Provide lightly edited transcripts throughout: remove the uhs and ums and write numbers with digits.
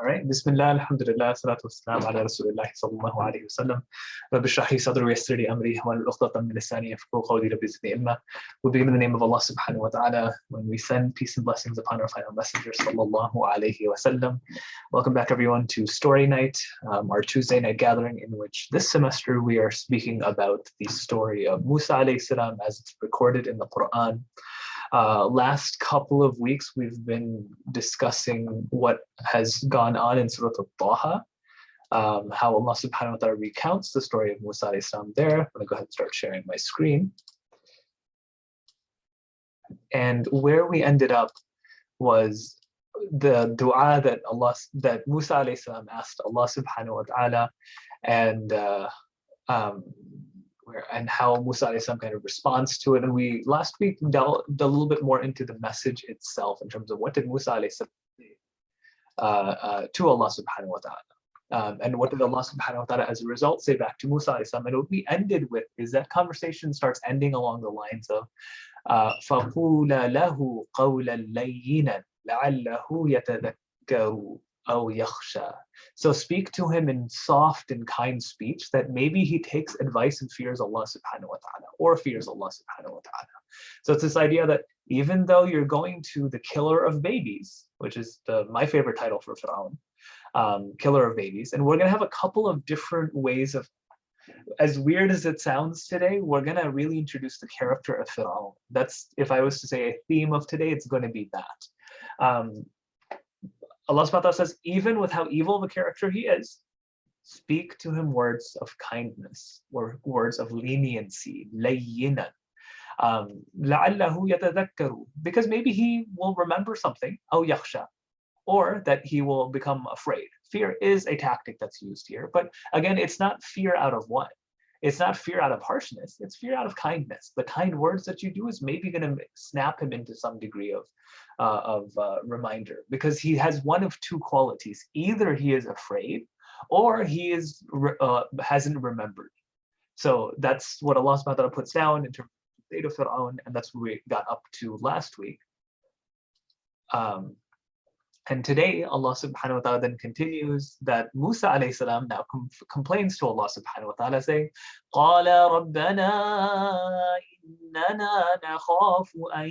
All right. Bismillah, alhamdulillah, salatu wassalam ala rasulillah sallallahu alayhi wa sallam. Rabbi shrah li sadri wa yassir li amri wahlul 'uqdatan min lisani yafqahu qawli. Rabbi zidni ilma. We begin in the name of Allah subhanahu wa ta'ala when we send peace and blessings upon our final messenger sallallahu alayhi wa sallam. Welcome back everyone to Story Night, our Tuesday night gathering in which this semester we are speaking about the story of Musa alayhi salam as it's recorded in the Quran. Last couple of weeks, we've been discussing what has gone on in Surah Al-Taha, how Allah subhanahu wa ta'ala recounts the story of Musa alayhi salam there. I'm going to go ahead and start sharing my screen. And where we ended up was the dua that Musa alayhi salam asked Allah subhanahu wa ta'ala, and how Musa alayhi salam kind of responds to it. And we last week delved a little bit more into the message itself in terms of what did Musa alayhi salam say to Allah subhanahu wa ta'ala. And what did Allah subhanahu wa ta'ala as a result say back to Musa alayhi salam? And what we ended with is that conversation starts ending along the lines of فَقُولَ لَهُ قَوْلًا لَيِّنًا لَعَلَّهُ يَتَذَكَّرُ أَوْ يَخْشَى. So speak to him in soft and kind speech that maybe he takes advice and fears Allah subhanahu wa ta'ala, or fears Allah subhanahu wa ta'ala. So it's this idea that even though you're going to the killer of babies, which is my favorite title for Fir'aun, killer of babies, and we're going to have a couple of different ways of, as weird as it sounds today, we're going to really introduce the character of Fir'aun. That's, if I was to say a theme of today, it's going to be that. Allah subhanahu wa ta'ala says, even with how evil of a character he is, speak to him words of kindness or words of leniency, layyinan. لَعَلَّهُ يَتَذَكَّرُ, because maybe he will remember something, أَوْ يَخْشَى, or that he will become afraid. Fear is a tactic that's used here, but again, it's not fear out of what? It's not fear out of harshness, it's fear out of kindness. The kind words that you do is maybe going to snap him into some degree of reminder, because he has one of two qualities. Either he is afraid, or he is hasn't remembered. So that's what Allah subhanahu wa ta'ala puts down in terms of the state of Fir'aun, and that's what we got up to last week. And today, Allah subhanahu wa ta'ala then continues that Musa alayhi salam now complains to Allah subhanahu wa ta'ala, saying, قَالَ رَبَّنَا إِنَّنَا نَخَافُ أَن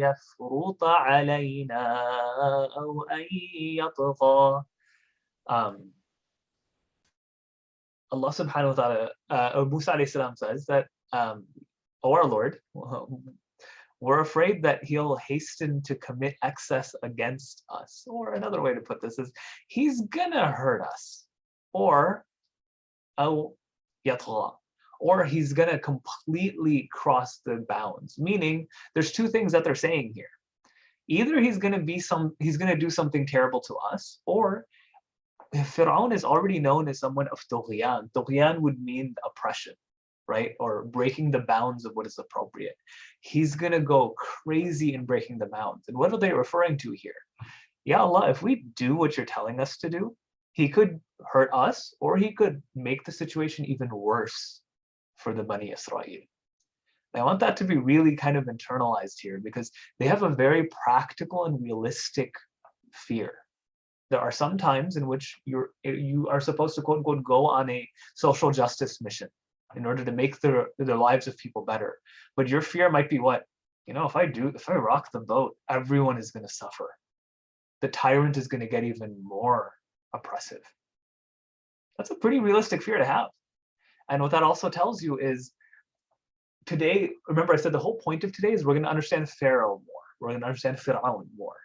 يَفْرُطَ عَلَيْنَا أَوْ أَن يَطْغَى. Allah subhanahu wa ta'ala, Musa alayhi salam says that, O our Lord, we're afraid that he'll hasten to commit excess against us. Or another way to put this is, he's gonna hurt us. Or or he's gonna completely cross the bounds. Meaning, there's two things that they're saying here. Either he's gonna do something terrible to us, or Fir'aun is already known as someone of tughyan. Tughyan would mean oppression, right? Or breaking the bounds of what is appropriate. He's going to go crazy in breaking the bounds. And what are they referring to here? Ya Allah, if we do what you're telling us to do, he could hurt us, or he could make the situation even worse for the Bani Israel. I want that to be really kind of internalized here, because they have a very practical and realistic fear. There are some times in which you are supposed to, quote unquote, go on a social justice mission in order to make the lives of people better. But your fear might be what? If I rock the boat, everyone is going to suffer. The tyrant is going to get even more oppressive. That's a pretty realistic fear to have. And what that also tells you is, today, remember I said the whole point of today is we're going to understand Pharaoh more. We're going to understand Fir'aun more.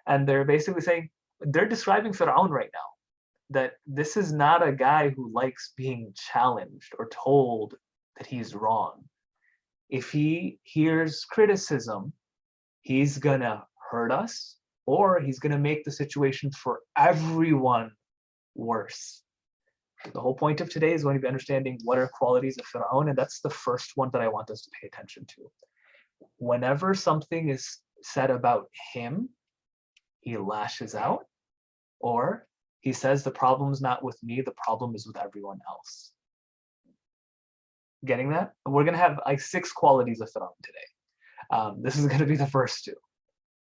And they're basically saying, they're describing Fir'aun right now, that this is not a guy who likes being challenged or told that he's wrong. If he hears criticism, he's gonna hurt us, or he's gonna make the situation for everyone worse. The whole point of today is going to be understanding what are qualities of Fir'aun, and that's the first one that I want us to pay attention to. Whenever something is said about him, he lashes out, or he says, the problem's not with me, the problem is with everyone else. Getting that? We're going to have like 6 qualities of Fir'aun today. This is going to be the first 2.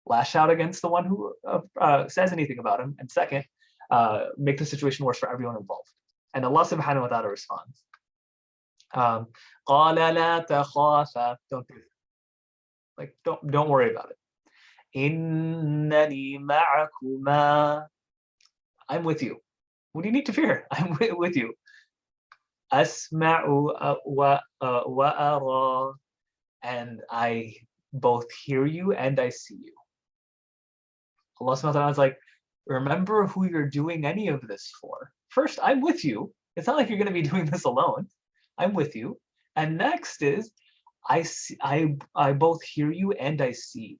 lash out against the one who says anything about him, and second, make the situation worse for everyone involved. And Allah subhanahu wa ta'ala responds, قَالَ لَا تَخَافَا, don't worry about it. إِنَّنِي مَعَكُمَا, I'm with you. What do you need to fear? I'm with you. أَسْمَعُ وَأَرَى, and I both hear you and I see you. Allah subhanahu wa ta'ala is like, remember who you're doing any of this for. First, I'm with you. It's not like you're going to be doing this alone. I'm with you. And next is, I both hear you and I see.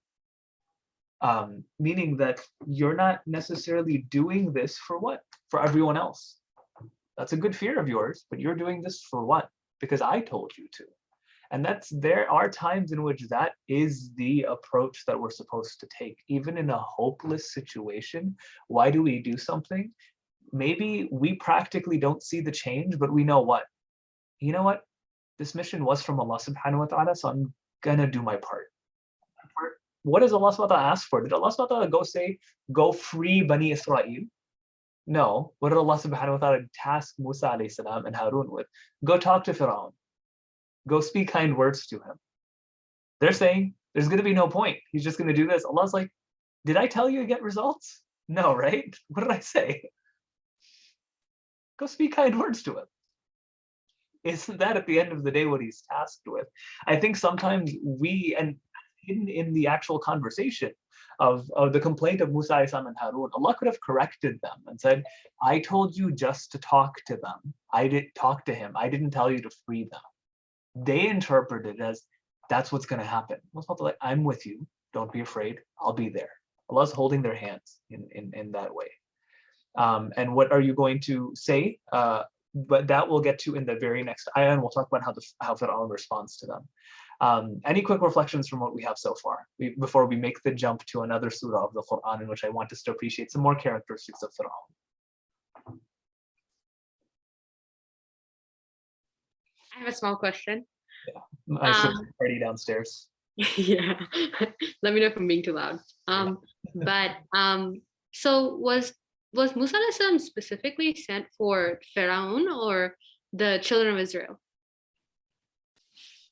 Meaning that you're not necessarily doing this for what? For everyone else. That's a good fear of yours, but you're doing this for what? Because I told you to. And there are times in which that is the approach that we're supposed to take. Even in a hopeless situation, why do we do something? Maybe we practically don't see the change, but we know what? You know what? This mission was from Allah subhanahu wa ta'ala, so I'm gonna do my part. What does Allah subhanahu wa ta'ala ask for? Did Allah subhanahu wa ta'ala go say, go free Bani Israel? No. What did Allah subhanahu wa ta'ala task Musa alayhi salam and Harun with? Go talk to Fir'aun. Go speak kind words to him. They're saying there's going to be no point. He's just going to do this. Allah's like, did I tell you to get results? No, right? What did I say? Go speak kind words to him. Isn't that at the end of the day what he's tasked with? I think sometimes we, and hidden in the actual conversation of the complaint of Musa and Harun, Allah could have corrected them and said, I told you just to talk to them. I didn't talk to him. I didn't tell you to free them. They interpret it as that's what's going to happen. Like, I'm with you. Don't be afraid. I'll be there. Allah's holding their hands in that way. And what are you going to say? But that we'll get to in the very next ayah, and we'll talk about how Fir'aun responds to them. Any quick reflections from what we have so far before we make the jump to another surah of the Quran in which I want us to appreciate some more characteristics of Fir'aun? I have a small question. Yeah, I should party downstairs. Yeah, let me know if I'm being too loud. So was Musa alayhi salam specifically sent for Pharaoh or the children of Israel?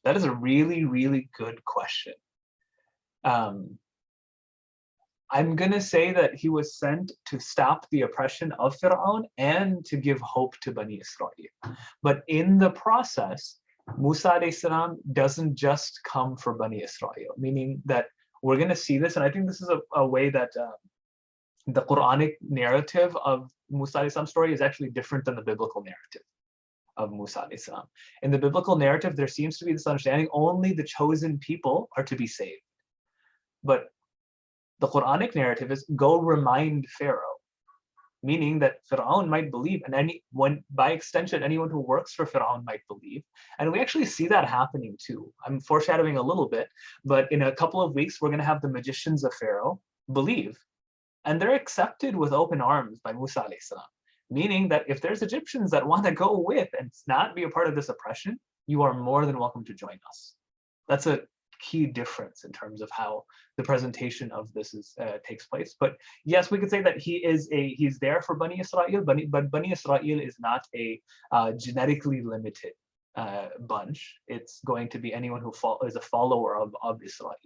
That is a really, really good question. I'm going to say that he was sent to stop the oppression of Fir'aun and to give hope to Bani Israel. But in the process, Musa alayhi salam doesn't just come for Bani Israel, meaning that we're going to see this, and I think this is a way that the Quranic narrative of Musa alayhi salam's story is actually different than the biblical narrative of Musa alayhi salam. In the biblical narrative, there seems to be this understanding only the chosen people are to be saved. But the Quranic narrative is go remind Pharaoh, meaning that Fir'aun might believe, and by extension, anyone who works for Fir'aun might believe. And we actually see that happening too. I'm foreshadowing a little bit, but in a couple of weeks, we're going to have the magicians of Pharaoh believe. And they're accepted with open arms by Musa alayhi salam, meaning that if there's Egyptians that want to go with and not be a part of this oppression, you are more than welcome to join us. That's a key difference in terms of how the presentation of this takes place. But yes, we could say that he's there for Bani Israel, but Bani Israel is not a genetically limited bunch. It's going to be anyone who is a follower of Israel,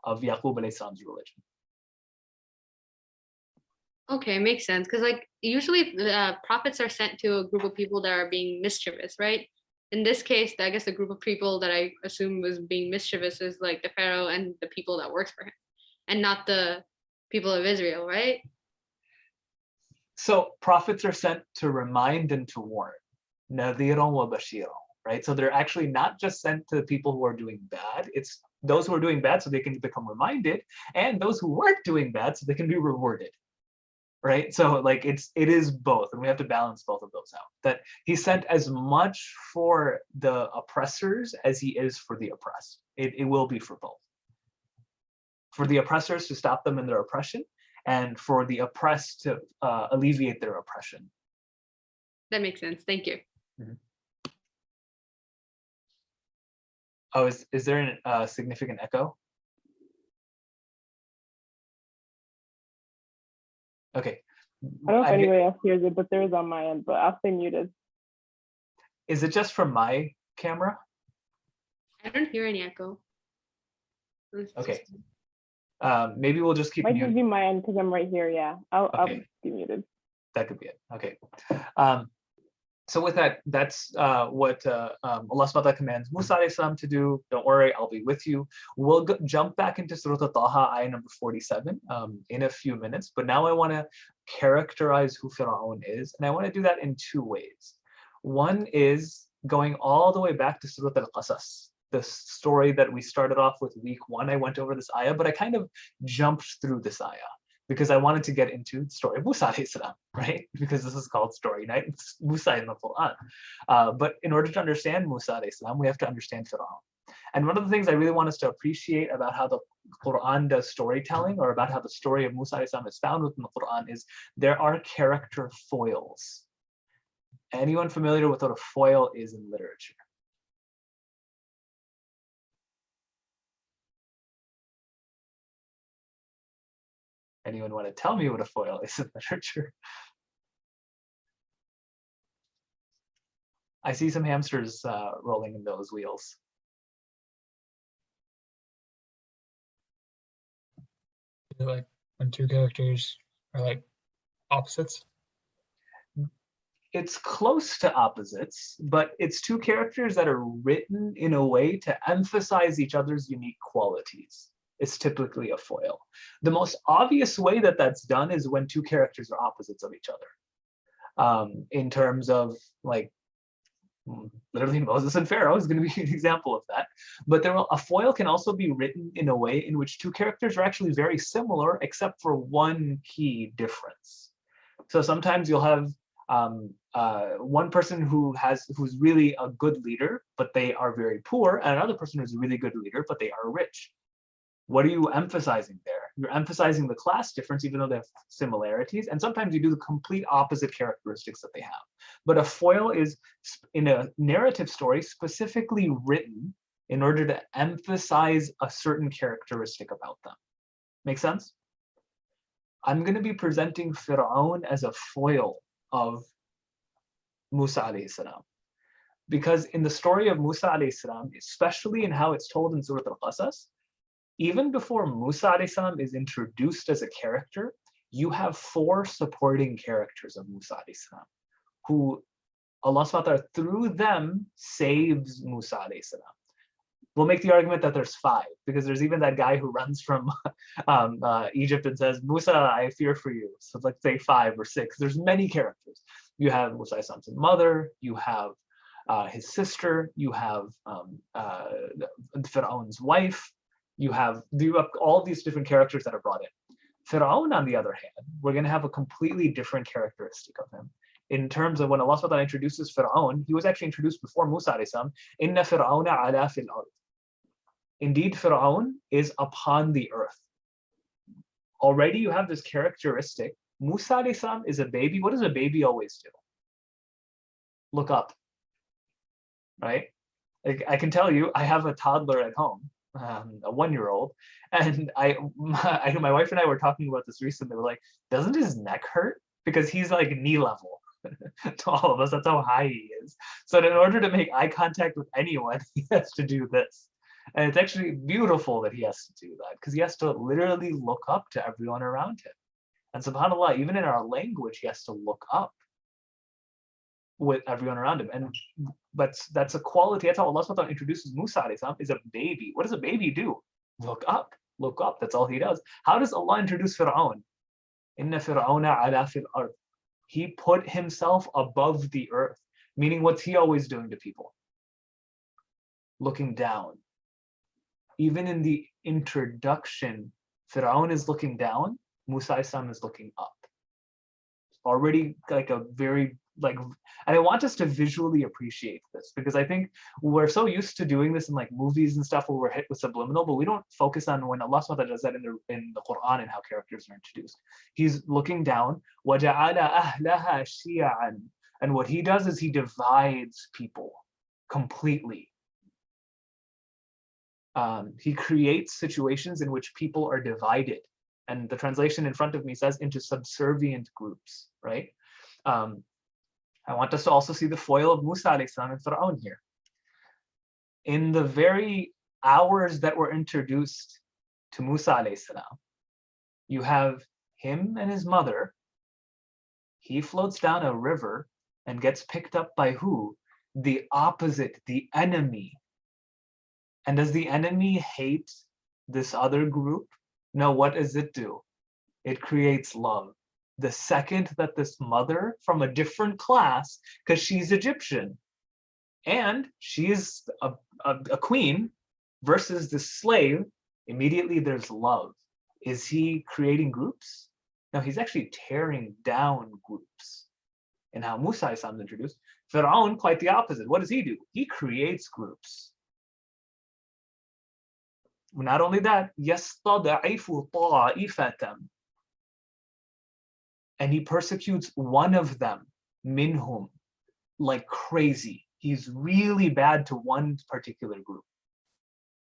of Yaqub alayhi salam's religion. Okay, makes sense. Because like usually prophets are sent to a group of people that are being mischievous, right? In this case, I guess the group of people that I assume was being mischievous is like the Pharaoh and the people that works for him, and not the people of Israel, right? So prophets are sent to remind and to warn, nadhiran wa bashiran, right? So they're actually not just sent to the people who are doing bad. It's those who are doing bad so they can become reminded, and those who weren't doing bad so they can be rewarded. Right, so like it is both, and we have to balance both of those out. That he sent as much for the oppressors as he is for the oppressed. It will be for both. For the oppressors to stop them in their oppression, and for the oppressed to alleviate their oppression. That makes sense. Thank you. Mm-hmm. Oh, is there a significant echo? Okay. I don't know if anybody else hears it, but there is on my end, but I'll stay muted. Is it just from my camera? I don't hear any echo. Okay. Maybe we'll just keep Might just muted. be my end because I'm right here. Yeah, I'll be muted. That could be it. Okay. So with that, that's what Allah subhanahu wa ta'ala commands Musa alayhi salam to do. Don't worry, I'll be with you. We'll jump back into Surah Al-Taha, ayah number 47 in a few minutes. But now I want to characterize who Fir'aun is. And I want to do that in two ways. One is going all the way back to Surah Al-Qasas, the story that we started off with week 1. I went over this ayah, but I kind of jumped through this ayah, because I wanted to get into the story of Musa alayhi salam, right? Because this is called Story Night. It's Musa in the Quran. But in order to understand Musa alayhi salam, we have to understand Fir'aun. And one of the things I really want us to appreciate about how the Quran does storytelling, or about how the story of Musa alayhi salam is found within the Quran, is there are character foils. Anyone familiar with what a foil is in literature? Anyone want to tell me what a foil is in literature? I see some hamsters rolling in those wheels. Like when two characters are like opposites? It's close to opposites, but it's two characters that are written in a way to emphasize each other's unique qualities. It's typically a foil. The most obvious way that that's done is when two characters are opposites of each other. In terms of, like, literally Moses and Pharaoh is going to be an example of that. But a foil can also be written in a way in which two characters are actually very similar, except for one key difference. So sometimes you'll have one person who's really a good leader, but they are very poor, and another person who's a really good leader, but they are rich. What are you emphasizing there? You're emphasizing the class difference, even though they have similarities. And sometimes you do the complete opposite characteristics that they have. But a foil is, in a narrative story, specifically written in order to emphasize a certain characteristic about them. Make sense? I'm going to be presenting Fir'aun as a foil of Musa alayhi salam. Because in the story of Musa alayhi salam, especially in how it's told in Surah Al-Qasas, even before Musa alayhi salam is introduced as a character, you have 4 supporting characters of Musa alayhi salam, who Allah subhanahu wa ta'ala through them saves Musa alayhi salam. We'll make the argument that there's 5, because there's even that guy who runs from Egypt and says, Musa, I fear for you. So let's say 5 or 6. There's many characters. You have Musa alayhi salam's mother, you have his sister, you have Fir'aun's wife, you have all these different characters that are brought in. Fir'aun, on the other hand, we're going to have a completely different characteristic of him. In terms of when Allah subhanahu wa ta'ala introduces Fir'aun, he was actually introduced before Musa alayhi salam. Inna Fir'auna ala fil ard. Indeed, Fir'aun is upon the earth. Already you have this characteristic. Musa alayhi salam is a baby. What does a baby always do? Look up, right? Like, I can tell you, I have a toddler at home, a 1-year-old, and my wife and I were talking about this recently. We're like, doesn't his neck hurt? Because he's like knee level to all of us. That's how high he is. So in order to make eye contact with anyone, he has to do this. And it's actually beautiful that he has to do that, because he has to literally look up to everyone around him. And subhanAllah, even in our language, he has to look up with everyone around him. And that's a quality. That's how Allah subhanahu wa ta'ala introduces Musa alayhi salam, is a baby. What does a baby do? Look up. Look up. That's all he does. How does Allah introduce Fir'aun? Inna Fir'auna ala fil ard. He put himself above the earth. Meaning, what's he always doing to people? Looking down. Even in the introduction, Fir'aun is looking down, Musa alayhi salam is looking up. Already like a very, like, and I want us to visually appreciate this, because I think we're so used to doing this in like movies and stuff where we're hit with subliminal, but we don't focus on when Allah subhanahu wa ta'ala does that in the Quran and how characters are introduced. He's looking down, وَجَعَلَ أَهْلَهَا شِيَعًا, and what he does is he divides people completely. He creates situations in which people are divided and the translation in front of me says into subservient groups, right? I want us to also see the foil of Musa alayhi salam and Fir'aun here. In the very hours that were introduced to Musa alayhi salam, you have him and his mother. He floats down a river and gets picked up by who? The opposite, the enemy. And does the enemy hate this other group? No, what does it do? It creates love. The second that this mother from a different class, because she's Egyptian, and she's a queen versus the slave, immediately there's love. Is he creating groups? No, he's actually tearing down groups. And how Musa is introduced, Fir'aun, quite the opposite. What does he do? He creates groups. Not only that, يَسْتَضْعِفُ طَائِفَةً, and he persecutes one of them, minhum, like crazy. He's really bad to one particular group.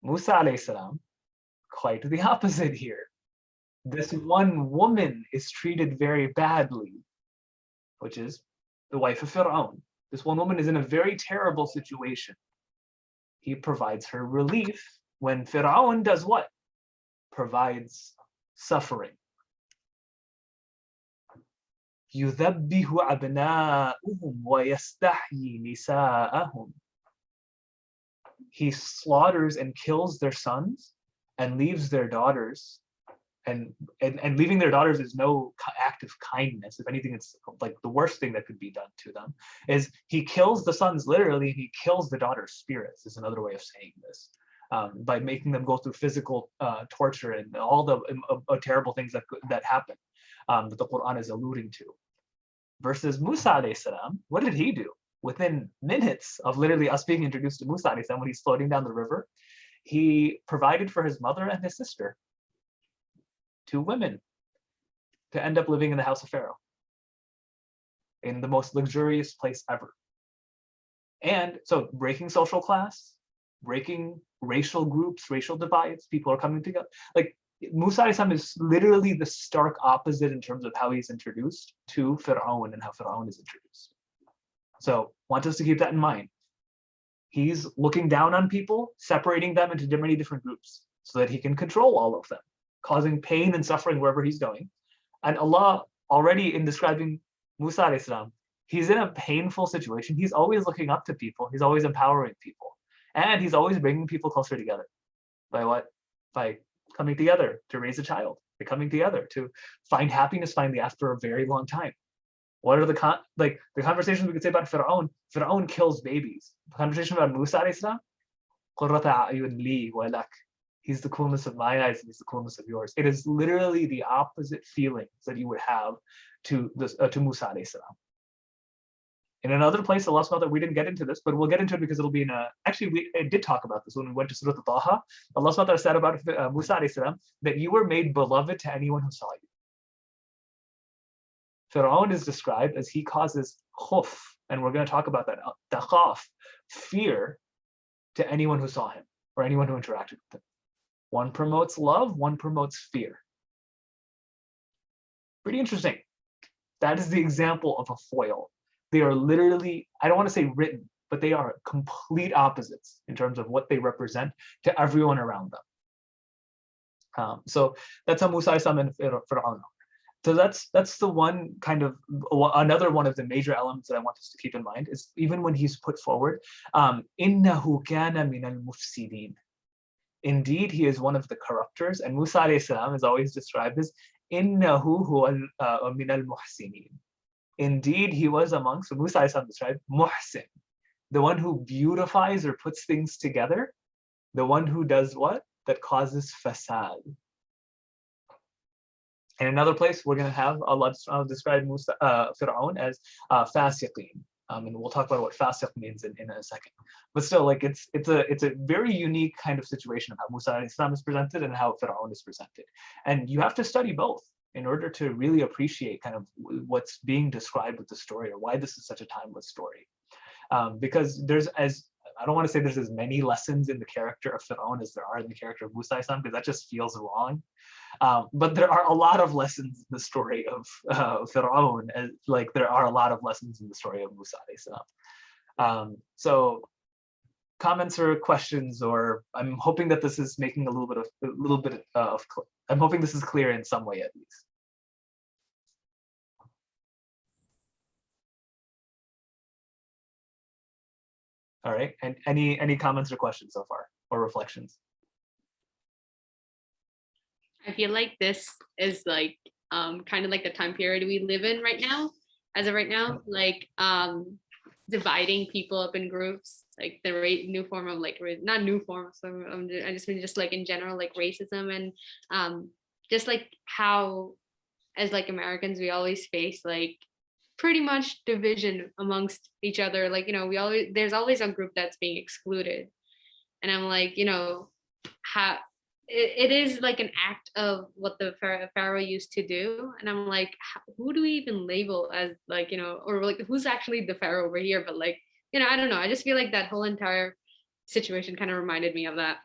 Musa alayhi salam, quite the opposite here. This one woman is treated very badly, which is the wife of Fir'aun. This one woman is in a very terrible situation. He provides her relief when Fir'aun does what? Provides suffering. يُذَبِّهُ أَبْنَاؤُهُمْ وَيَسْتَحْيِي نِسَاءَهُمْ. He slaughters and kills their sons and leaves their daughters. And leaving their daughters is no act of kindness. If anything, it's like the worst thing that could be done to them. Is he kills the sons literally, he kills the daughters' spirits, is another way of saying this. By making them go through physical torture and all the terrible things that happen that the Quran is alluding to. Versus Musa alayhi salam, what did he do? Within minutes of literally us being introduced to Musa alayhi salam, when he's floating down the river, he provided for his mother and his sister, 2 women, to end up living in the house of Pharaoh, in the most luxurious place ever. And so breaking social class, breaking racial groups, racial divides, people are coming together. Like Musa alayhi salam is literally the stark opposite in terms of how he's introduced to Fir'aun and how Fir'aun is introduced. So want us to keep that in mind. He's looking down on people, separating them into many different groups so that he can control all of them, causing pain and suffering wherever he's going. And Allah, already in describing Musa alayhi salam, he's in a painful situation. He's always looking up to people. He's always empowering people. And he's always bringing people closer together. By what? By coming together to raise a child. By coming together to find happiness finally after a very long time. What are the conversations we could say about Fir'aun? Fir'aun kills babies. The conversation about Musa alayhi salam, قُرَّةَ أَعْيُنٍ لِي وَلَكَ. He's the coolness of my eyes and he's the coolness of yours. It is literally the opposite feelings that you would have to Musa alayhi salam. In another place, Allah subhanahu wa ta'ala, we didn't get into this, but we'll get into it because it'll be in a, actually we did talk about this when we went to Surah Taha. Allah subhanahu wa ta'ala said about Musa alayhi salam that you were made beloved to anyone who saw you. Fir'aun is described as he causes khuf, and we're going to talk about that, takhaf, fear to anyone who saw him or anyone who interacted with him. One promotes love, one promotes fear. Pretty interesting. That is the example of a foil. They are literally, I don't want to say written, but they are complete opposites in terms of what they represent to everyone around them. So that's how Musa and Fir'aun. So that's the one kind of, another one of the major elements that I want us to keep in mind is even when he's put forward, إِنَّهُ كَانَ مِنَ الْمُفْسِدِينَ. Indeed, he is one of the corruptors, and Musa alayhi salam is always described as إِنَّهُ هُوَ مِنَ الْمُحْسِنِينَ. Indeed, he was amongst, so Musa alayhi salam described, muhsin, the one who beautifies or puts things together, the one who does what? That causes fasad. In another place, we're going to have Allah describe Fir'aun as fasiqeen. And we'll talk about what fasiq means in a second. But still, like it's a very unique kind of situation of how Musa alayhi salam is presented and how Fir'aun is presented. And you have to study both in order to really appreciate kind of what's being described with the story or why this is such a timeless story. Because I don't want to say there's as many lessons in the character of Fir'aun as there are in the character of Musa alayhi salam, because that just feels wrong. But there are a lot of lessons in the story of Fir'aun, like there are a lot of lessons in the story of Musa alayhi salam. So comments or questions, or I'm hoping that this is making a little bit of I'm hoping this is clear in some way at least. All right, and any comments or questions so far, or reflections? I feel like this is like kind of like the time period we live in right now, as of right now, like dividing people up in groups, like the new form of like not new form, so I just mean just like in general like racism, and just like how as like Americans we always face like pretty much division amongst each other, like there's always a group that's being excluded, and I'm like, how it is like an act of what the pharaoh used to do, and I'm like, who do we even label as like, or like who's actually the pharaoh over here? But like, I don't know, I just feel like that whole entire situation kind of reminded me of that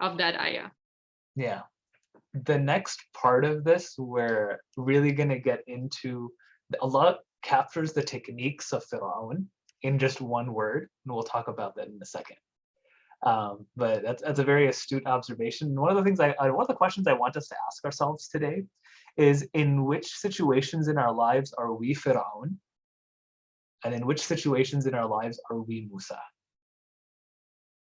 ayah. Yeah, the next part of this, we're really going to get into a lot captures the techniques of Fir'aun in just one word, and we'll talk about that in a second. But that's a very astute observation. One of the things one of the questions I want us to ask ourselves today is, in which situations in our lives are we Fir'aun, and in which situations in our lives are we Musa?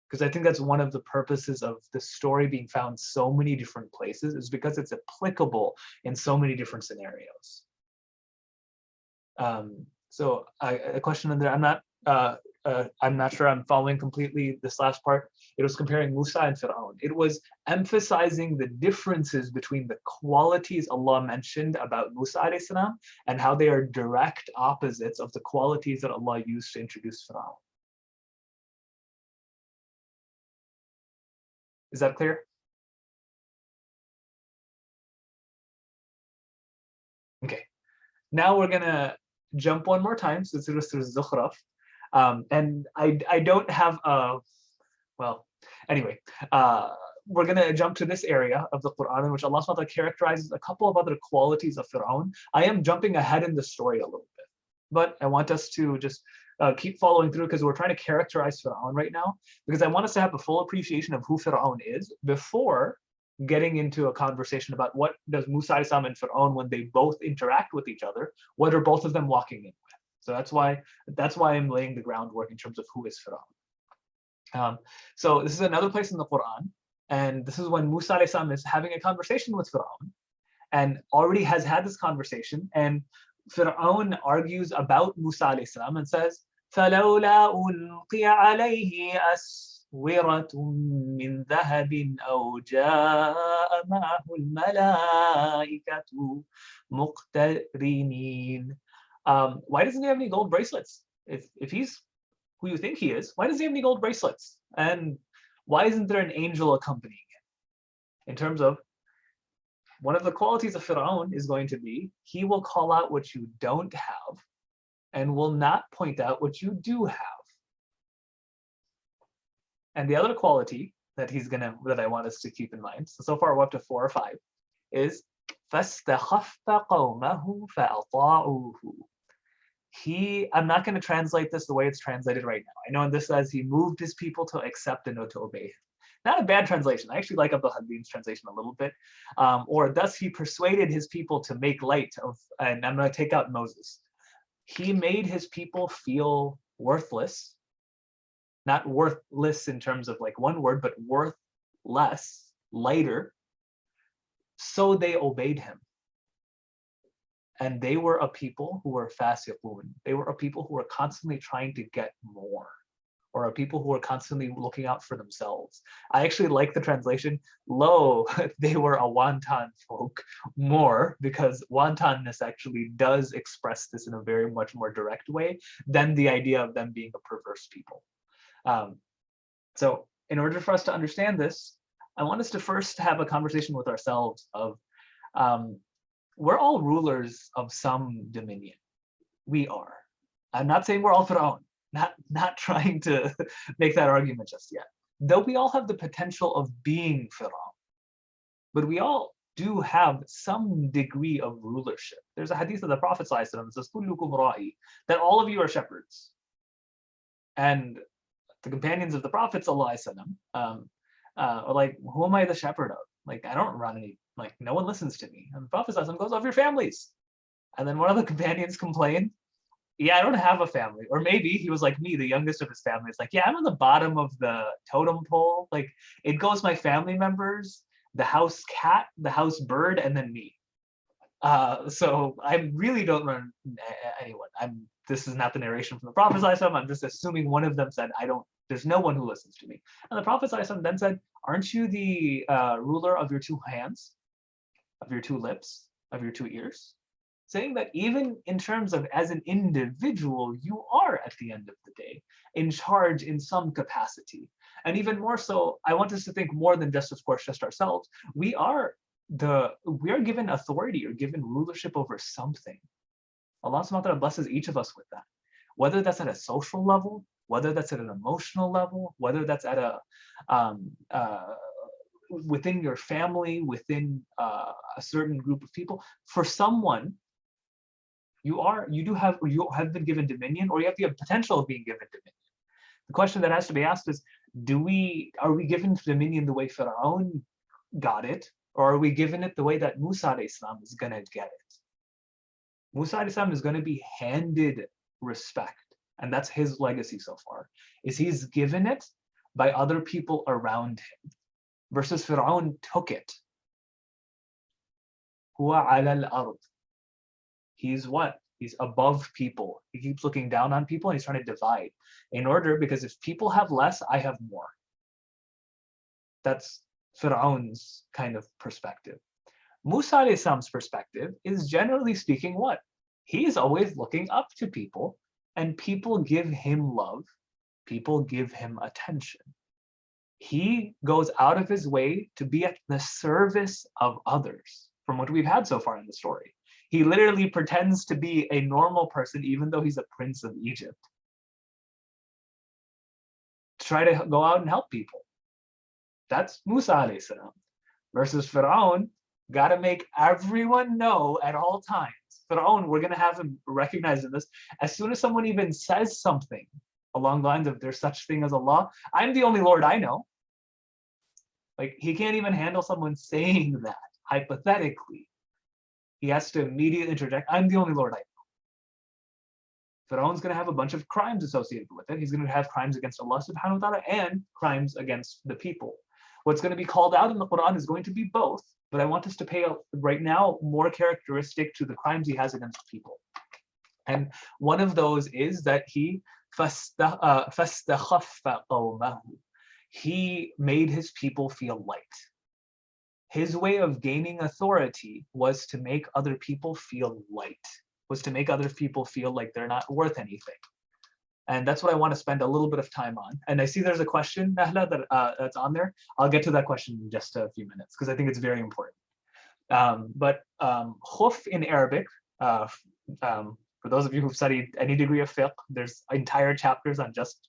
Because I think that's one of the purposes of the story being found so many different places, is because it's applicable in so many different scenarios. So a question in there, I'm not sure I'm following completely this last part. It was comparing Musa and Fir'aun. It was emphasizing the differences between the qualities Allah mentioned about Musa alayhi salam and how they are direct opposites of the qualities that Allah used to introduce Fir'aun. Is that clear? Okay. Now we're gonna jump one more time, so it's through Zukhruf. And I don't have well, anyway, we're gonna jump to this area of the Quran in which Allah subhanahu wa ta'ala characterizes a couple of other qualities of Fir'aun. I am jumping ahead in the story a little bit, but I want us to just keep following through, because we're trying to characterize Fir'aun right now, because I want us to have a full appreciation of who Fir'aun is before getting into a conversation about what does Musa alayhi salam and Fir'aun, when they both interact with each other, what are both of them walking in with? So that's why I'm laying the groundwork in terms of who is Fir'aun. So this is another place in the Quran, and this is when Musa alayhi salam is having a conversation with Fir'aun, and already has had this conversation, and Fir'aun argues about Musa alayhi salam and says, فَلَوْلَا أُلْقِيَ عَلَيْهِ أَسْوِرَةٌ مِّن ذَهَبٍ أَوْ جَاءَ مَعَهُ الْمَلَائِكَةُ مُقْتَرِنِينَ. Why doesn't he have any gold bracelets? If he's who you think he is, why doesn't he have any gold bracelets? And why isn't there an angel accompanying him? In terms of, one of the qualities of Fir'aun is going to be, he will call out what you don't have and will not point out what you do have. And the other quality that that I want us to keep in mind, so far we're up to 4 or 5, is فَاسْتَخَفَّ قَوْمَهُ فَأَطَاعُوهُ. I'm not going to translate this the way it's translated right now. I know in this says he moved his people to accept and to obey him. Not a bad translation. I actually like Abdul Hadim's translation a little bit. Or thus he persuaded his people to make light of, and I'm going to take out Moses. He made his people feel worthless, not worthless in terms of like one word, but worth less, lighter, so they obeyed him. And they were a people who were fasiqun. They were a people who were constantly trying to get more, or a people who were constantly looking out for themselves. I actually like the translation, lo, they were a wanton folk, more, because wantonness actually does express this in a very much more direct way than the idea of them being a perverse people. So in order for us to understand this, I want us to first have a conversation with ourselves of, we're all rulers of some dominion. We are. I'm not saying we're all Fir'aun, not trying to make that argument just yet. Though we all have the potential of being Fir'aun, but we all do have some degree of rulership. There's a hadith of the Prophet ﷺ that says, "Kullukum ra'i," that all of you are shepherds. And the companions of the Prophet ﷺ are like, who am I the shepherd of? Like, I don't run any, like, no one listens to me. And the Prophet ﷺ goes, of your families. And then one of the companions complained, yeah, I don't have a family. Or maybe he was like me, the youngest of his family. It's like, yeah, I'm on the bottom of the totem pole. Like, it goes my family members, the house cat, the house bird, and then me. So I really don't run anyone. This is not the narration from the Prophet ﷺ. I'm just assuming one of them said, there's no one who listens to me. And the Prophet ﷺ then said, aren't you the ruler of your two hands, of your two lips, of your two ears? Saying that even in terms of as an individual, you are at the end of the day in charge in some capacity. And even more so, I want us to think more than just, of course, just ourselves. We are given authority or given rulership over something. Allah subhanahu wa ta'ala blesses each of us with that. Whether that's at a social level, whether that's at an emotional level, whether that's at a within your family, within a certain group of people, for someone, you have been given dominion, or you have the potential of being given dominion. The question that has to be asked is, are we given dominion the way Fir'aun got it, or are we given it the way that Musa alayhi salam is going to get it? Musa alayhi salam is going to be handed respect, and that's his legacy so far, is he's given it by other people around him, versus Fir'aun took it. Huwa ala al-ard. He's what? He's above people. He keeps looking down on people, and he's trying to divide. Because if people have less, I have more. That's Fir'aun's kind of perspective. Musa alayhi salam's perspective is, generally speaking, what? He's always looking up to people, and people give him love. People give him attention. He goes out of his way to be at the service of others, from what we've had so far in the story. He literally pretends to be a normal person, even though he's a prince of Egypt, to try to go out and help people. That's Musa alayhi salam. Versus Fir'aun, got to make everyone know at all times. Fir'aun, we're going to have him recognized in this. As soon as someone even says something along the lines of there's such thing as Allah, I'm the only Lord I know. Like, he can't even handle someone saying that, hypothetically. He has to immediately interject, I'm the only Lord I know. Fir'aun's going to have a bunch of crimes associated with it. He's going to have crimes against Allah subhanahu wa ta'ala and crimes against the people. What's going to be called out in the Quran is going to be both, but I want us to pay right now more characteristic to the crimes he has against people. And one of those is that he فَاسْتَخَفَّ قَوْمَهُ. He made his people feel light. His way of gaining authority was to make other people feel light, was to make other people feel like they're not worth anything. And that's what I want to spend a little bit of time on. And I see there's a question, Nahla, that's on there. I'll get to that question in just a few minutes, because I think it's very important. But khuf in Arabic, for those of you who've studied any degree of fiqh, there's entire chapters on just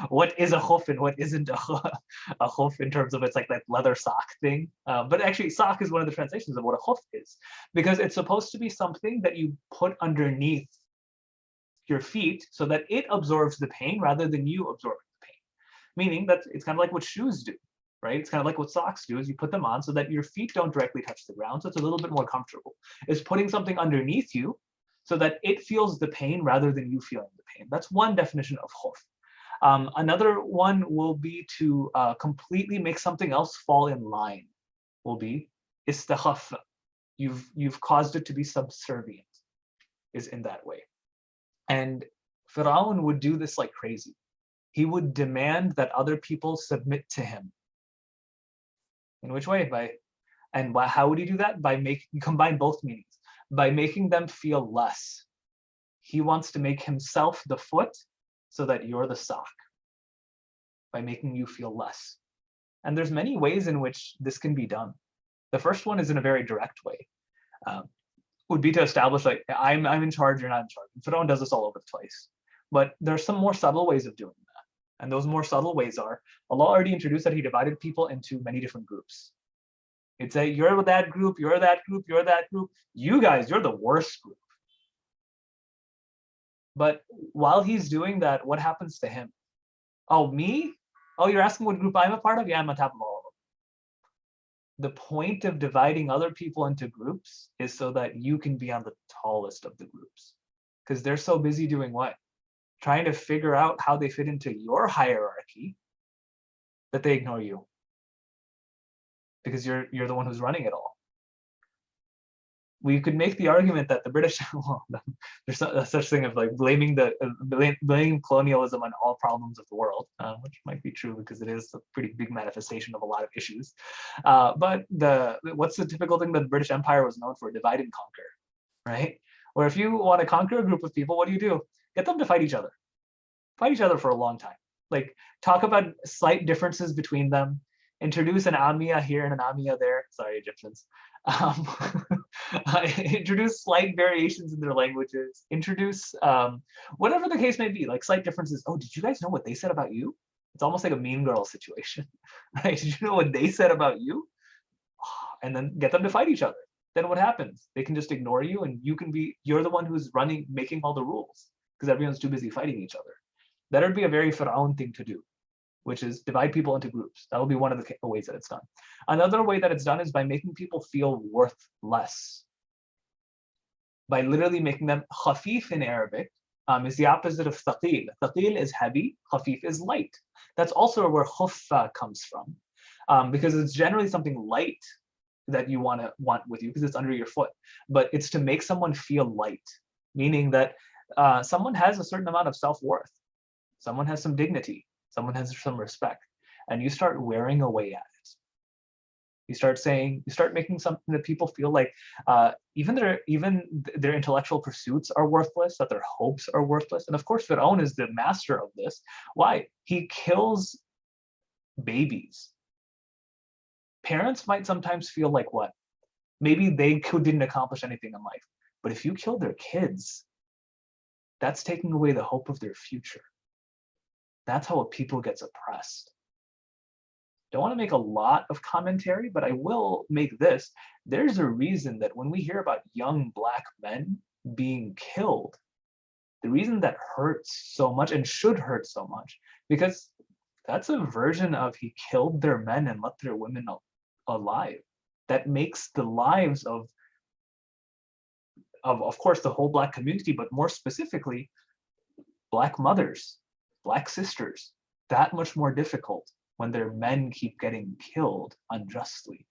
what is a khuf and what isn't a khuf in terms of it's like that leather sock thing. But actually, sock is one of the translations of what a khuf is, because it's supposed to be something that you put underneath your feet so that it absorbs the pain rather than you absorbing the pain. Meaning that it's kind of like what shoes do, right? It's kind of like what socks do, is you put them on so that your feet don't directly touch the ground, so it's a little bit more comfortable. It's putting something underneath you so that it feels the pain rather than you feeling the pain. That's one definition of khuf. Another one will be to completely make something else fall in line, will be istakhaffa. You've caused it to be subservient, is in that way. And Fir'aun would do this like crazy. He would demand that other people submit to him. In which way? How would he do that? Combine both meanings. By making them feel less. He wants to make himself the foot so that you're the sock. By making you feel less. And there's many ways in which this can be done. The first one is in a very direct way. Would be to establish, like, I'm in charge, you're not in charge. Fir'aun does this all over the place. But there's some more subtle ways of doing that. And those more subtle ways are, Allah already introduced that he divided people into many different groups. It'd say, you're that group, you're that group, you're that group. You guys, you're the worst group. But while he's doing that, what happens to him? Oh, me? Oh, you're asking what group I'm a part of? Yeah, I'm on top of all of them. The point of dividing other people into groups is so that you can be on the tallest of the groups. Because they're so busy doing what? Trying to figure out how they fit into your hierarchy that they ignore you. Because you're the one who's running it all. We could make the argument that the British, well, there's a such thing of like blaming colonialism on all problems of the world, which might be true because it is a pretty big manifestation of a lot of issues. But what's the typical thing that the British Empire was known for? Divide and conquer, right? Where if you want to conquer a group of people, what do? Get them to fight each other. Fight each other for a long time. Like talk about slight differences between them. Introduce an Amiya here and an Amiya there. Sorry, Egyptians. Introduce slight variations in their languages. Introduce whatever the case may be, like slight differences. Oh, did you guys know what they said about you? It's almost like a Mean Girl situation, right? Did you know what they said about you? And then get them to fight each other. Then what happens? They can just ignore you, and you're the one who's making all the rules because everyone's too busy fighting each other. That would be a very Pharaoh thing to do, which is divide people into groups. That will be one of the ways that it's done. Another way that it's done is by making people feel worth less. By literally making them khafif in Arabic is the opposite of thaqil. Thaqil is heavy, khafif is light. That's also where khuffa comes from, because it's generally something light that you want with you because it's under your foot. But it's to make someone feel light, meaning that someone has a certain amount of self-worth. Someone has some dignity. Someone has some respect, and you start wearing away at it. You start making something that people feel like even their intellectual pursuits are worthless, that their hopes are worthless. And of course, Fir'aun is the master of this. Why? He kills babies. Parents might sometimes feel like what? Maybe they didn't accomplish anything in life. But if you kill their kids, that's taking away the hope of their future. That's how a people gets oppressed. Don't want to make a lot of commentary, but I will make this. There's a reason that when we hear about young Black men being killed, the reason that hurts so much and should hurt so much, because that's a version of he killed their men and left their women alive. That makes the lives of course, the whole Black community, but more specifically, Black mothers, Black sisters, that much more difficult when their men keep getting killed unjustly.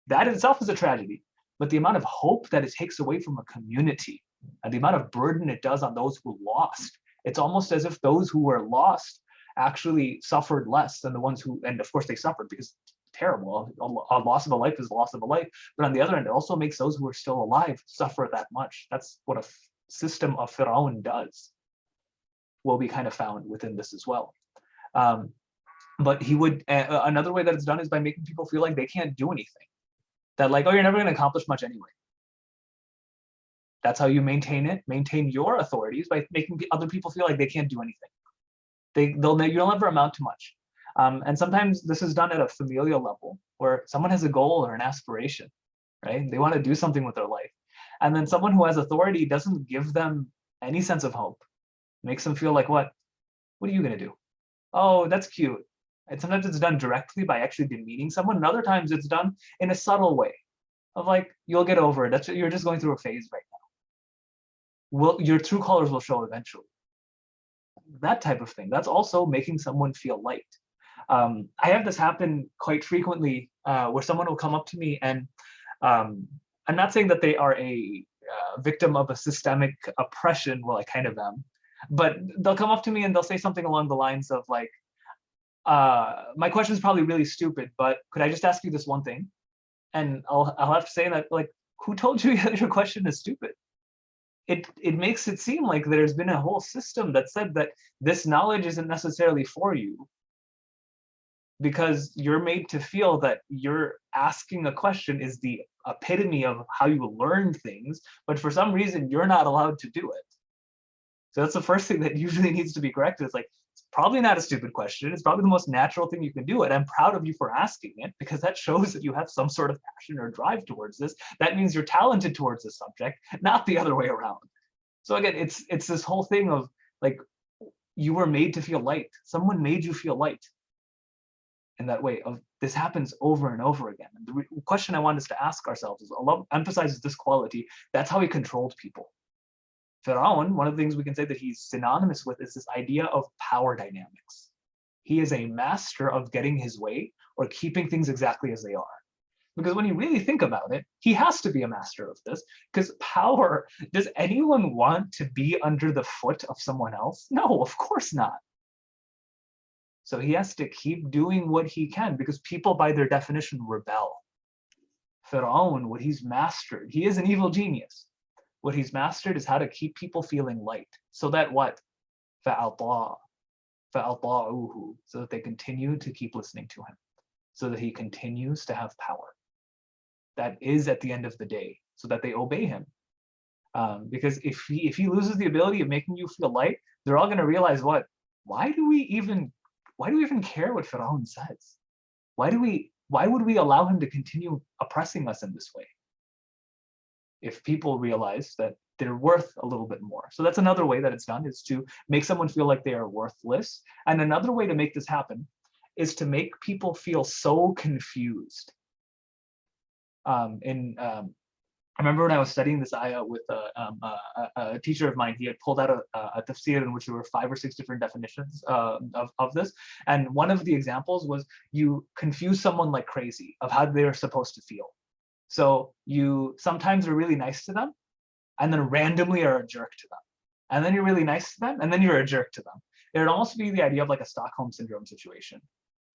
That in itself is a tragedy, but the amount of hope that it takes away from a community and the amount of burden it does on those who lost, it's almost as if those who were lost actually suffered less than the ones who, and of course they suffered because it's terrible. A loss of a life is a loss of a life, but on the other end, it also makes those who are still alive suffer that much. That's what a system of Fir'aun does. Will be kind of found within this as well. But he would, another way that it's done is by making people feel like they can't do anything. That like, oh, you're never going to accomplish much anyway. That's how you maintain your authorities, by making other people feel like they can't do anything. You'll never amount to much. And sometimes this is done at a familial level where someone has a goal or an aspiration, right? They want to do something with their life. And then someone who has authority doesn't give them any sense of hope. Makes them feel like, what are you going to do? Oh, that's cute. And sometimes it's done directly by actually demeaning someone, and other times it's done in a subtle way of like, you'll get over it. You're just going through a phase right now. Your true colors will show eventually. That type of thing. That's also making someone feel light. I have this happen quite frequently where someone will come up to me and I'm not saying that they are a victim of a systemic oppression. Well, I kind of am. But they'll come up to me and they'll say something along the lines of like, my question is probably really stupid, but could I just ask you this one thing? And I'll have to say that, like, who told you that your question is stupid? It makes it seem like there's been a whole system that said that this knowledge isn't necessarily for you because you're made to feel that you're asking a question is the epitome of how you learn things, but for some reason you're not allowed to do it. So that's the first thing that usually needs to be corrected. It's like, Probably not a stupid question. It's probably the most natural thing you can do. And I'm proud of you for asking it, because that shows that you have some sort of passion or drive towards this. That means you're talented towards this subject, not the other way around. So again, it's this whole thing of like, you were made to feel light. Someone made you feel light in that way. Of this happens over and over again. And the question I want us to ask ourselves is, Allah emphasizes this quality. That's how he controlled people. Fir'aun, one of the things we can say that he's synonymous with is this idea of power dynamics. He is a master of getting his way or keeping things exactly as they are. Because when you really think about it, he has to be a master of this, because power, does anyone want to be under the foot of someone else? No, of course not. So he has to keep doing what he can, because people by their definition rebel. Fir'aun, what he's mastered, he is an evil genius. What he's mastered is how to keep people feeling light. So that what? فَأَطَاعُهُ, so that they continue to keep listening to him. So that he continues to have power. That is at the end of the day, so that they obey him. Because if he loses the ability of making you feel light, they're all going to realize what? Why do we even care what Fir'aun says? Why would we allow him to continue oppressing us in this way? If people realize that they're worth a little bit more. So that's another way that it's done, is to make someone feel like they are worthless. And another way to make this happen is to make people feel so confused. I remember when I was studying this ayah with a teacher of mine, he had pulled out a tafsir in which there were 5 or 6 different definitions of this. And one of the examples was, you confuse someone like crazy of how they're supposed to feel. So you sometimes are really nice to them, and then randomly are a jerk to them. And then you're really nice to them, and then you're a jerk to them. It would almost be the idea of like a Stockholm syndrome situation,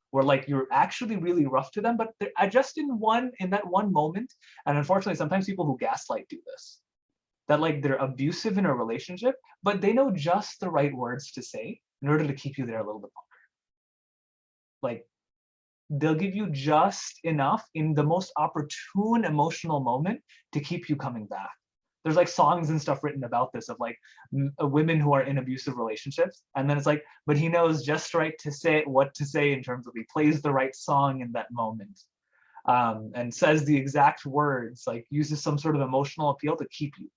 where like you're actually really rough to them, but they're just in that one moment. And unfortunately, sometimes people who gaslight do this. That like they're abusive in a relationship, but they know just the right words to say in order to keep you there a little bit longer. Like, they'll give you just enough in the most opportune emotional moment to keep you coming back. There's like songs and stuff written about this, of like women who are in abusive relationships. And then it's like, but he knows just right to say what to say, in terms of he plays the right song in that moment, and says the exact words, like uses some sort of emotional appeal to keep you.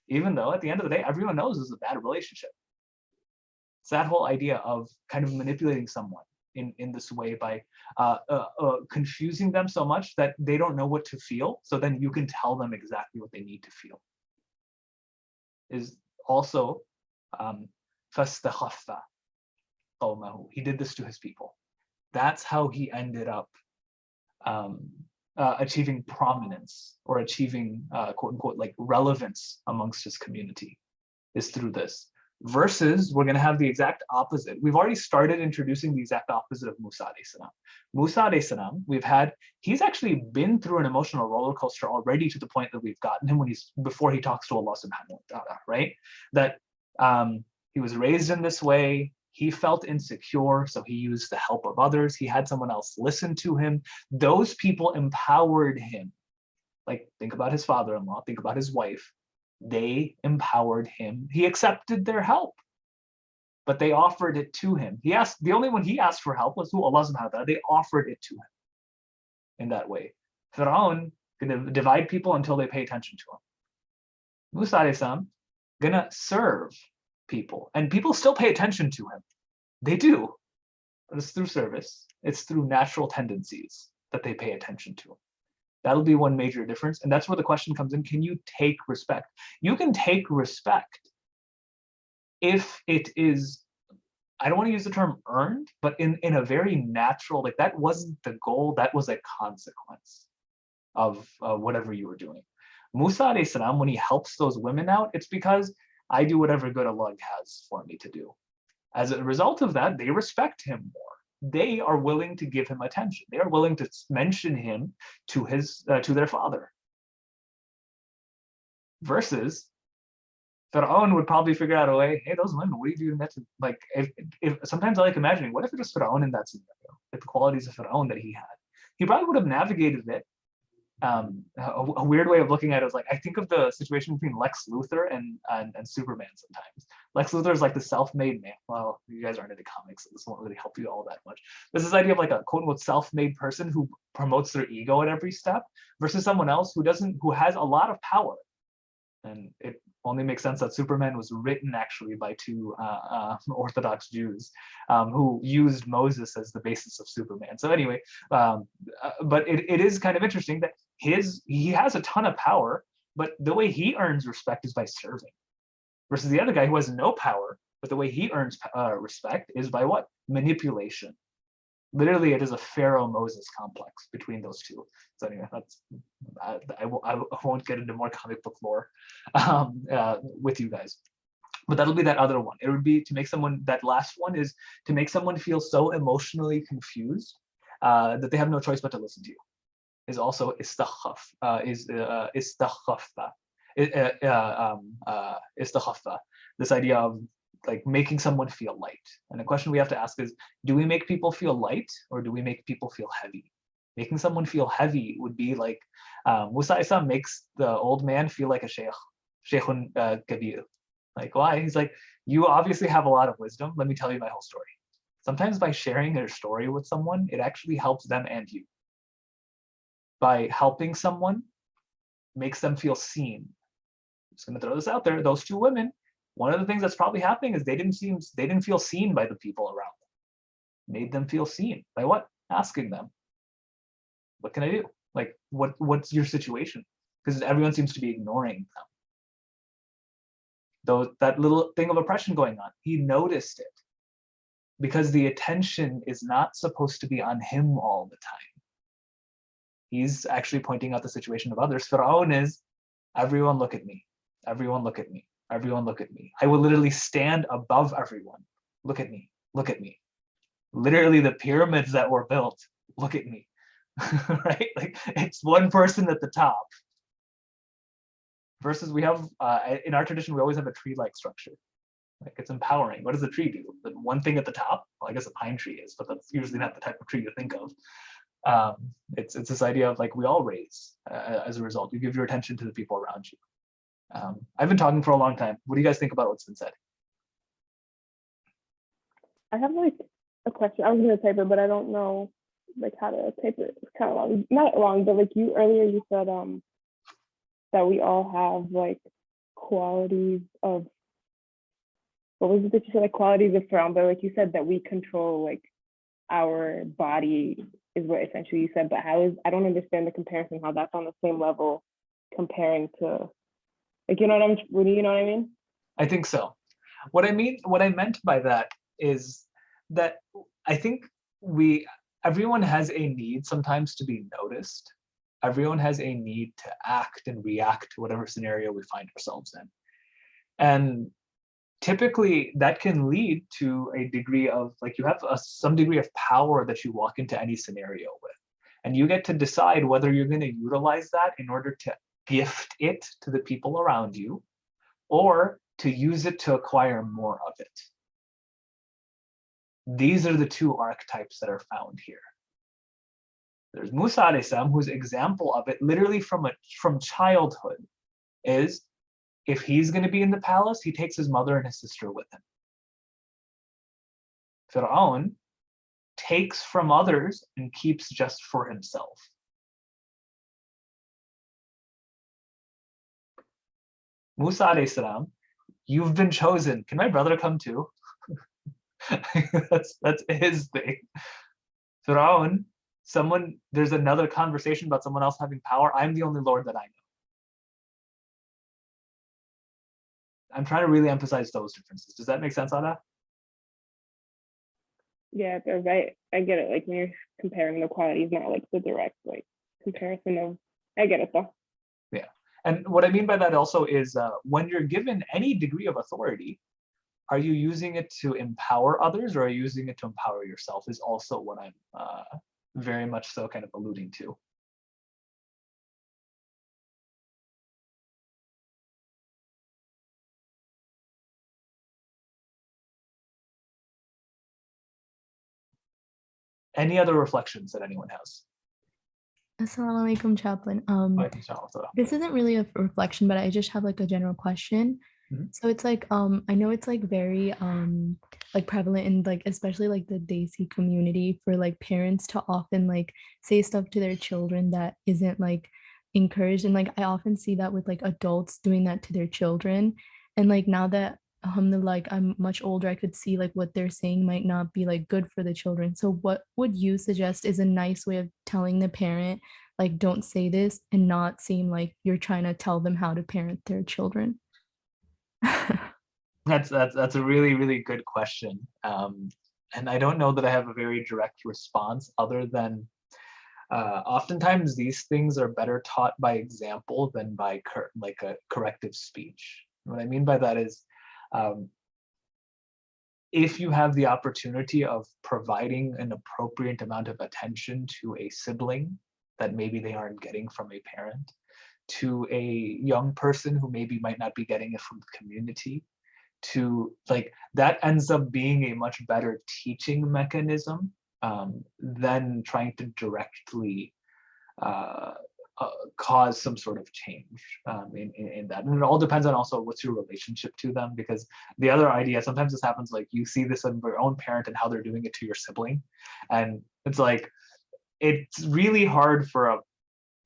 Even though at the end of the day, everyone knows this is a bad relationship. It's that whole idea of kind of manipulating someone in this way by confusing them so much that they don't know what to feel, so then you can tell them exactly what they need to feel. Is also فَاسْتَخَفَّ قَوْمَهُ. He did this to his people. That's how he ended up achieving prominence, or achieving quote unquote like relevance amongst his community, is through this. Versus, we're going to have the exact opposite. We've already started introducing the exact opposite of Musa alayhi salam. Musa alayhi salam, he's actually been through an emotional roller coaster already, to the point that we've gotten him before he talks to Allah subhanahu wa ta'ala, right? That he was raised in this way, he felt insecure, so he used the help of others, he had someone else listen to him. Those people empowered him. Like, think about his father-in-law, think about his wife. They empowered him. He accepted their help, but they offered it to him. The only one he asked for help was who? Allah subhanahu wa ta'ala. They offered it to him in that way. Fir'aun gonna divide people until they pay attention to him. Musa alayhi salam gonna serve people, and people still pay attention to him. They do. But it's through service. It's through natural tendencies that they pay attention to him. That'll be one major difference. And that's where the question comes in. Can you take respect? You can take respect if it is, I don't want to use the term earned, but in a very natural, like that wasn't the goal, that was a consequence of whatever you were doing. Musa alayhi salam, when he helps those women out, it's because I do whatever good Allah has for me to do. As a result of that, they respect him more. They are willing to give him attention. They are willing to mention him to their father. Versus, Fir'aun would probably figure out a way, hey, those women, what are you doing that to? Like, if sometimes I like imagining, what if it was Fir'aun in that scenario? Like the qualities of Fir'aun that he had. He probably would have navigated it a weird way of looking at it is like I think of the situation between Lex Luthor and Superman sometimes. Lex Luthor is like the self-made man. Well, you guys aren't into comics, so this won't really help you all that much. There's this idea of like a quote-unquote self-made person who promotes their ego at every step versus someone else who has a lot of power. And it only makes sense that Superman was written actually by two Orthodox Jews who used Moses as the basis of Superman. So anyway, but it is kind of interesting that he has a ton of power, but the way he earns respect is by serving, versus the other guy who has no power, but the way he earns respect is by what? Manipulation. Literally, it is a Pharaoh Moses complex between those two. So anyway, I won't get into more comic book lore with you guys. But that'll be that other one. It would be to make someone, that last one is to make someone feel so emotionally confused that they have no choice but to listen to you. Is also istakhaf, istakhafta, istakhafta. This idea of like making someone feel light. And the question we have to ask is, do we make people feel light or do we make people feel heavy? Making someone feel heavy would be like Musa Isa makes the old man feel like a sheikhun kabir. Like, why? He's like, you obviously have a lot of wisdom. Let me tell you my whole story. Sometimes by sharing their story with someone, it actually helps them and you. By helping someone, makes them feel seen. I'm just gonna throw this out there. Those two women, one of the things that's probably happening is they didn't feel seen by the people around them. Made them feel seen by what? Asking them, what can I do? Like, what's your situation? Because everyone seems to be ignoring them. Though that little thing of oppression going on, he noticed it because the attention is not supposed to be on him all the time. He's actually pointing out the situation of others. Fir'aun is, everyone look at me. Everyone look at me. Everyone look at me. I will literally stand above everyone. Look at me. Look at me. Literally the pyramids that were built, look at me. Right? Like it's one person at the top. Versus we have, in our tradition, we always have a tree-like structure. Like it's empowering. What does the tree do? The one thing at the top? Well, I guess a pine tree is, but that's usually not the type of tree you think of. It's this idea of like we all raise as a result. You give your attention to the people around you. I've been talking for a long time. What do you guys think about what's been said? I have like a question. I was gonna type it, but I don't know like how to type it. It's kind of long, not long, but like you earlier you said that we all have like qualities of, what was it that you said, like qualities of Firaun, but like you said that we control like our body is what essentially you said, but how is, I don't understand the comparison, how that's on the same level comparing to, like, you know what I mean? I think so. What I meant by that is that I think everyone has a need sometimes to be noticed. Everyone has a need to act and react to whatever scenario we find ourselves in. And typically that can lead to a degree of, like, you have some degree of power that you walk into any scenario with. And you get to decide whether you're going to utilize that in order to gift it to the people around you, or to use it to acquire more of it. These are the two archetypes that are found here. There's Musa alayhi salam, whose example of it, literally from childhood, is if he's going to be in the palace, he takes his mother and his sister with him. Fir'aun takes from others and keeps just for himself. Musa alayhi salam, you've been chosen. Can my brother come too? that's his thing. Fir'aun, there's another conversation about someone else having power. I'm the only Lord that I know. I'm trying to really emphasize those differences. Does that make sense, Ada? Yeah, they're right. I get it. Like when you're comparing the qualities, not like the direct like comparison of, I get it though. Yeah. And what I mean by that also is when you're given any degree of authority, are you using it to empower others or are you using it to empower yourself is also what I'm very much so kind of alluding to. Any other reflections that anyone has? Assalamu alaikum, chaplain. Like, inshallah. This isn't really a reflection, but I just have like a general question. Mhm. So it's like I know it's like very like prevalent in like especially like the Desi community for like parents to often like say stuff to their children that isn't like encouraged, and like I often see that with like adults doing that to their children. And like now that alhamdulillah, like I'm much older, I could see like what they're saying might not be like good for the children. So what would you suggest is a nice way of telling the parent like don't say this and not seem like you're trying to tell them how to parent their children? That's a really, really good question. And I don't know that I have a very direct response other than oftentimes these things are better taught by example than by like a corrective speech. What I mean by that is if you have the opportunity of providing an appropriate amount of attention to a sibling that maybe they aren't getting from a parent, to a young person who maybe might not be getting it from the community, to like that ends up being a much better teaching mechanism than trying to directly cause some sort of change in that. And it all depends on also what's your relationship to them, because the other idea, sometimes this happens, like you see this in your own parent and how they're doing it to your sibling. And it's like, it's really hard for a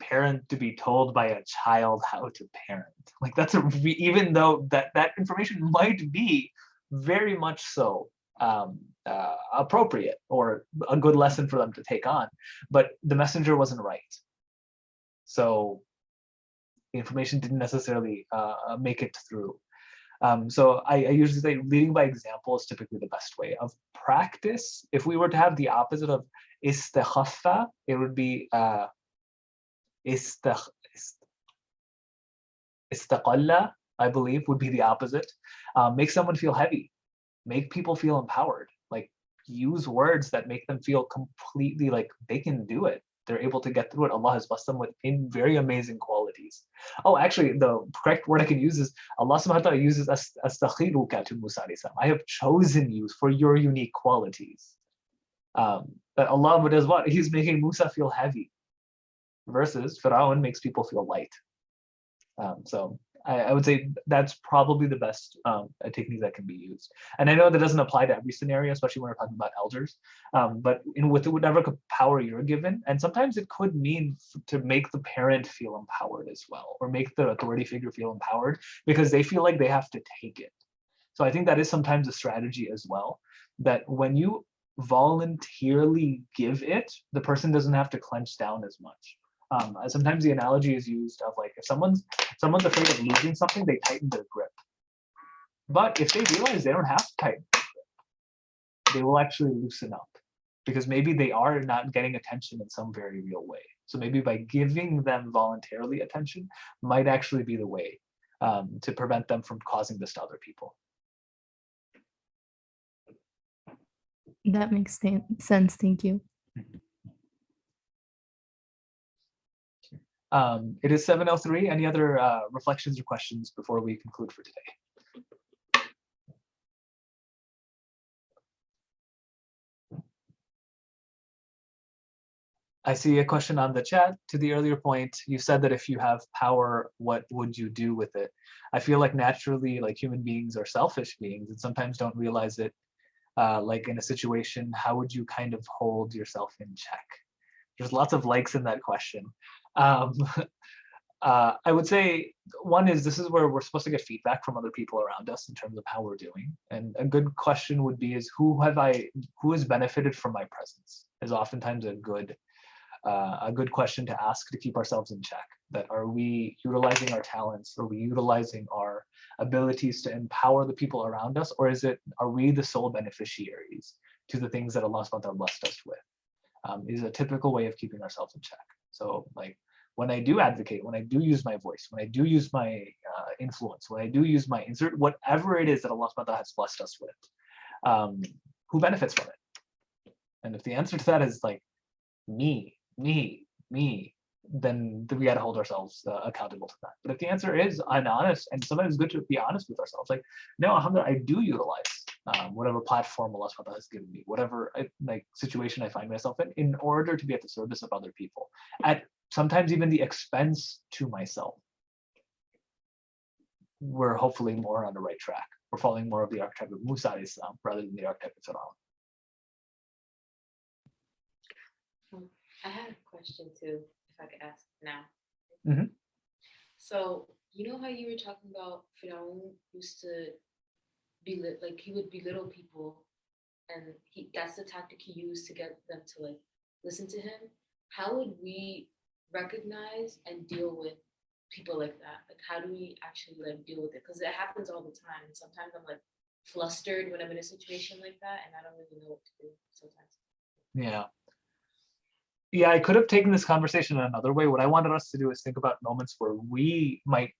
parent to be told by a child how to parent. Like that's even though that information might be very much so appropriate or a good lesson for them to take on, but the messenger wasn't right. So the information didn't necessarily make it through. So I usually say leading by example is typically the best way. Of practice, if we were to have the opposite of istikhaffa, it would be istaqalla, I believe, would be the opposite. Make someone feel heavy. Make people feel empowered. Like use words that make them feel completely like they can do it. They're able to get through it. Allah has blessed them with very amazing qualities. Oh, actually, the correct word I can use is Allah subhanahu wa ta'ala uses astakhiruka to Musa alayhi salam. I have chosen you for your unique qualities. That Allah does what? He's making Musa feel heavy, versus Fir'aun makes people feel light. So I would say that's probably the best technique that can be used. And I know that doesn't apply to every scenario, especially when we're talking about elders, but with whatever power you're given, and sometimes it could mean to make the parent feel empowered as well, or make the authority figure feel empowered because they feel like they have to take it. So I think that is sometimes a strategy as well, that when you voluntarily give it, the person doesn't have to clench down as much. Sometimes the analogy is used of like if someone's afraid of losing something, they tighten their grip. But if they realize they don't have to tighten their grip, they will actually loosen up because maybe they are not getting attention in some very real way. So maybe by giving them voluntarily attention might actually be the way to prevent them from causing this to other people. That makes sense. Thank you. It is 7:03. Any other reflections or questions before we conclude for today? I see a question on the chat. To the earlier point, you said that if you have power, what would you do with it? I feel like naturally, like human beings are selfish beings and sometimes don't realize it. Like in a situation, how would you kind of hold yourself in check? There's lots of likes in that question. I would say one is this is where we're supposed to get feedback from other people around us in terms of how we're doing. And a good question would be is who has benefited from my presence is oftentimes a good question to ask to keep ourselves in check. That are we utilizing our talents? Are we utilizing our abilities to empower the people around us? Or are we the sole beneficiaries to the things that Allah subhanahu wa ta'ala blessed us with? Is a typical way of keeping ourselves in check. So like when I do advocate, when I do use my voice, when I do use my influence, when I do use my insert, whatever it is that Allah subhanahu wa ta'ala has blessed us with, who benefits from it? And if the answer to that is like me, then we got to hold ourselves accountable to that. But if the answer is I'm honest, and sometimes it's good to be honest with ourselves, like, no, alhamdulillah, I do utilize whatever platform Allah subhanahu wa ta'ala has given me, whatever like situation I find myself in order to be at the service of other people at sometimes even the expense to myself, we're hopefully more on the right track. We're following more of the archetype of Musa alayhi salam rather than the archetype of Fir'aun. I had a question too, if I could ask now. Mhm. So you know how you were talking about Firaun used to like he would belittle people, and that's the tactic he used to get them to like listen to him. How would we recognize and deal with people like that? Like how do we actually like deal with it? Because it happens all the time. And sometimes I'm like flustered when I'm in a situation like that, and I don't really know what to do sometimes. Yeah, I could have taken this conversation in another way. What I wanted us to do is think about moments where we might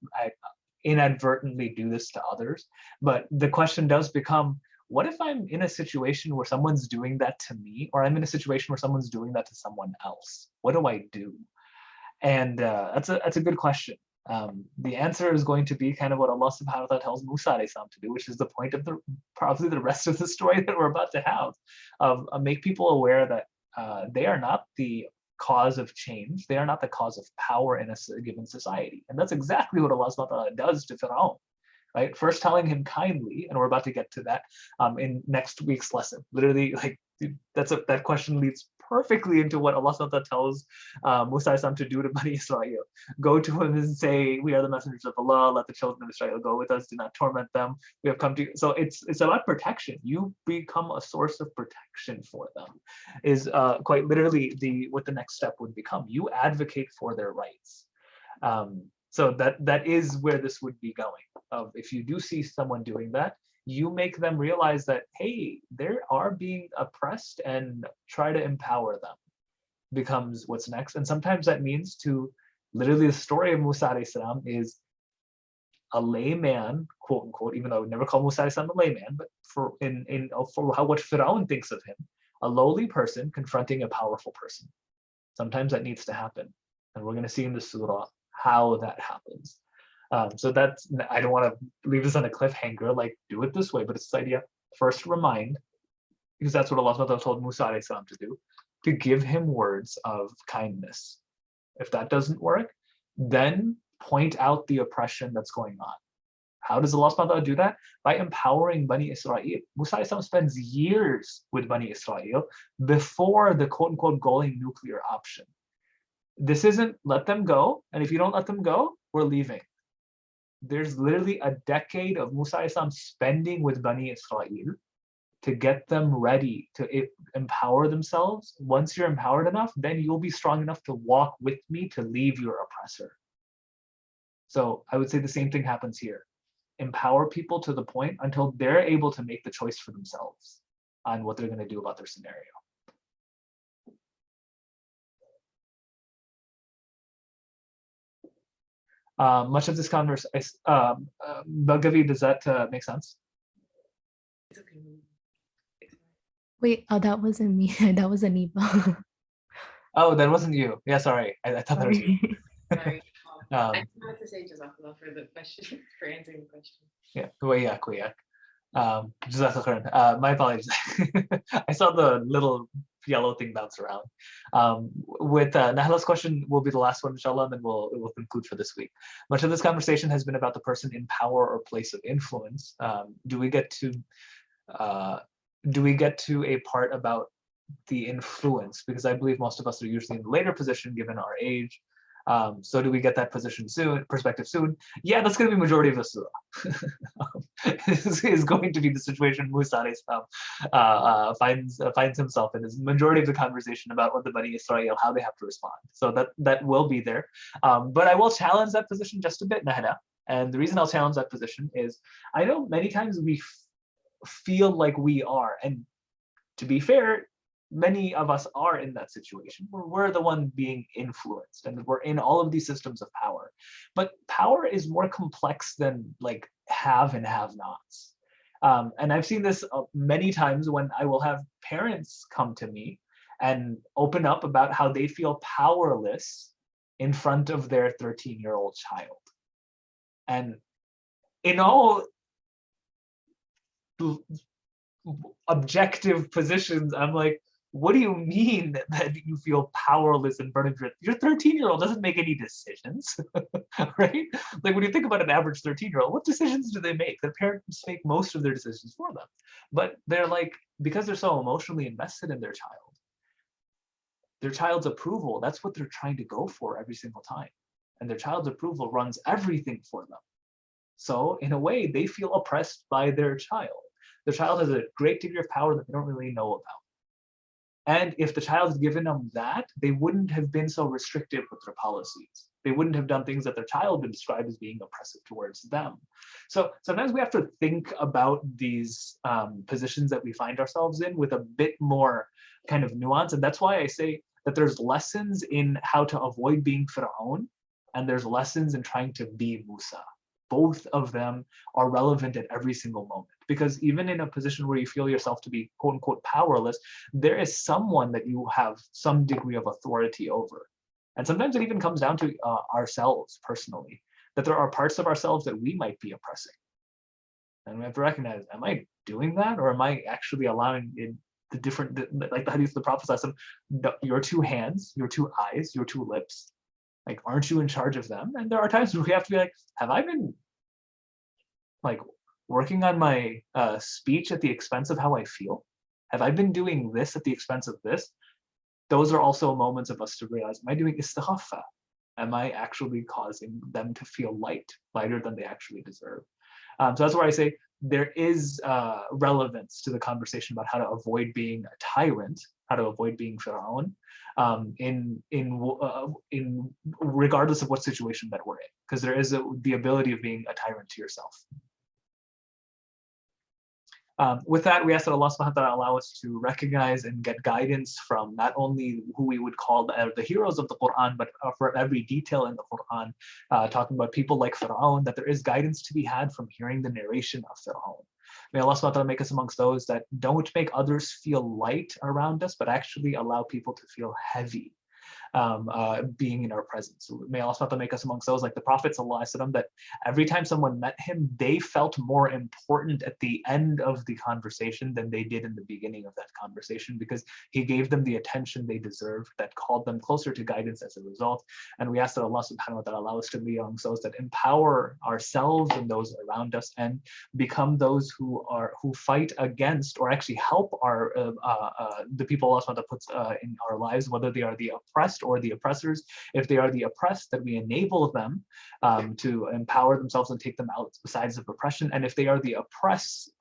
inadvertently do this to others. But the question does become, what if I'm in a situation where someone's doing that to me, or I'm in a situation where someone's doing that to someone else? What do I do? And that's a good question. The answer is going to be kind of what Allah subhanahu wa ta'ala tells Musa alayhi salam to do, which is the point of probably the rest of the story that we're about to have, of make people aware that they are not the cause of change. They are not the cause of power in a given society. And that's exactly what Allah subhanahu wa ta'ala does to Fir'aun. Right? First telling him kindly, and we're about to get to that in next week's lesson. Literally, like that question leads perfectly into what Allah subhanahu wa ta'ala tells Musa alayhi salam to do to Bani Israel. Go to him and say, we are the messengers of Allah, let the children of Israel go with us, do not torment them. We have come to you. So it's about protection. You become a source of protection for them, is quite literally what the next step would become. You advocate for their rights. So that is where this would be going. Of if you do see someone doing that, you make them realize that, hey, they are being oppressed, and try to empower them becomes what's next. And sometimes that means to literally, the story of Musa alayhi salam is a layman, quote unquote, even though I would never call Musa alayhi salam a layman, but for what Fir'aun thinks of him, a lowly person confronting a powerful person. Sometimes that needs to happen. And we're going to see in the surah how that happens. So that's, I don't want to leave this on a cliffhanger, like do it this way, but it's this idea, first remind, because that's what Allah subhanahu wa ta'ala told Musa alayhi salam to do, to give him words of kindness. If that doesn't work, then point out the oppression that's going on. How does Allah subhanahu wa ta'ala do that? By empowering Bani Israel. Musa alayhi salam spends years with Bani Israel before the quote unquote going nuclear option. This isn't let them go, and if you don't let them go, we're leaving. There's literally a decade of Musa alayhi salam spending with Bani Israel to get them ready to empower themselves. Once you're empowered enough, then you'll be strong enough to walk with me to leave your oppressor. So I would say the same thing happens here. Empower people to the point until they're able to make the choice for themselves on what they're going to do about their scenario. Much of this conversation, Bhagavi, does that make sense? It's okay. Wait, oh, that wasn't me. That was Aniba. Oh, that wasn't you. Yeah, sorry. I thought that was you. Sorry. I just wanted to say Jazakallah for the question, for answering the question. Yeah, kuyak. Jazakallah khairan. My apologies. I saw the little yellow thing bounce around. With Nahla's question will be the last one, inshallah, and then we'll conclude for this week. Much of this conversation has been about the person in power or place of influence. Do we get to a part about the influence? Because I believe most of us are usually in the later position given our age. So do we get that perspective soon? Yeah, that's going to be majority of the surah. This is going to be the situation Musa alayhi salam finds himself in. Is majority of the conversation about what the Bani Israel, how they have to respond. So that will be there. But I will challenge that position just a bit, Nahda. And the reason I'll challenge that position is I know many times we feel like we are, and to be fair, many of us are in that situation where we're the one being influenced and we're in all of these systems of power. But power is more complex than like have and have nots. And I've seen this many times when I will have parents come to me and open up about how they feel powerless in front of their 13-year-old child. And in all objective positions, I'm like, what do you mean that you feel powerless in front of your 13-year-old doesn't make any decisions, right? Like when you think about an average 13-year-old, what decisions do they make? Their parents make most of their decisions for them. But they're like, because they're so emotionally invested in their child's approval, that's what they're trying to go for every single time. And their child's approval runs everything for them. So in a way, they feel oppressed by their child. Their child has a great degree of power that they don't really know about. And if the child had given them that, they wouldn't have been so restrictive with their policies. They wouldn't have done things that their child would describe as being oppressive towards them. So sometimes we have to think about these positions that we find ourselves in with a bit more kind of nuance. And that's why I say that there's lessons in how to avoid being Fir'aun, and there's lessons in trying to be Musa. Both of them are relevant at every single moment, because even in a position where you feel yourself to be quote unquote powerless, there is someone that you have some degree of authority over. And sometimes it even comes down to ourselves personally, that there are parts of ourselves that we might be oppressing. And we have to recognize, am I doing that? Or am I actually allowing it, like the hadith of the Prophet, your two hands, your two eyes, your two lips, like, aren't you in charge of them? And there are times where we have to be like, have I been like working on my speech at the expense of how I feel? Have I been doing this at the expense of this? Those are also moments of us to realize, am I doing istighafa? Am I actually causing them to feel lighter than they actually deserve? So that's where I say there is relevance to the conversation about how to avoid being a tyrant, how to avoid being Fir'aun, in regardless of what situation that we're in, because there is the ability of being a tyrant to yourself. With that, we ask that Allah subhanahu wa ta'ala allow us to recognize and get guidance from not only who we would call the heroes of the Quran, but for every detail in the Quran, talking about people like Fir'aun, that there is guidance to be had from hearing the narration of Fir'aun. May Allah subhanahu wa ta'ala make us amongst those that don't make others feel light around us, but actually allow people to feel heavy being in our presence. May Allah subhanahu wa ta'ala make us amongst those like the Prophet ﷺ, that every time someone met him, they felt more important at the end of the conversation than they did in the beginning of that conversation, because he gave them the attention they deserved, that called them closer to guidance as a result. And we ask that Allah subhanahu wa ta'ala allow us to be amongst those that empower ourselves and those around us, and become those who fight against, or actually help the people Allah subhanahu wa ta'ala puts in our lives, whether they are the oppressed or the oppressors. If they are the oppressed, that we enable them to empower themselves and take them out the sides of oppression. And if they are the oppressor,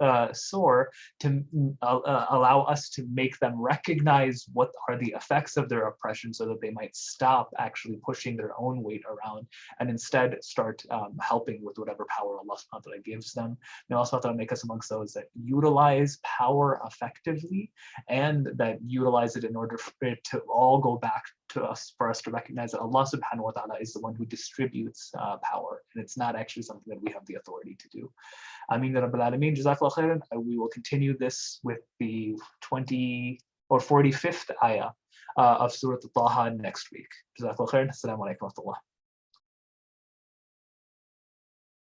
to allow us to make them recognize what are the effects of their oppression, so that they might stop actually pushing their own weight around, and instead start helping with whatever power Allah subhanahu wa ta'ala gives them. May Allah subhanahu wa ta'ala make us amongst those that utilize power effectively, and that utilize it in order for it to all go back to us, for us to recognize that Allah subhanahu wa ta'ala is the one who distributes power, and it's not actually something that we have the authority to do. Ameen ya Rabbil Alameen. Jazakallah khairan. We will continue this with the 45th ayah of Surah Al-Taha next week. Jazakallah khairan. Assalamu alaikum wa rahmatullah.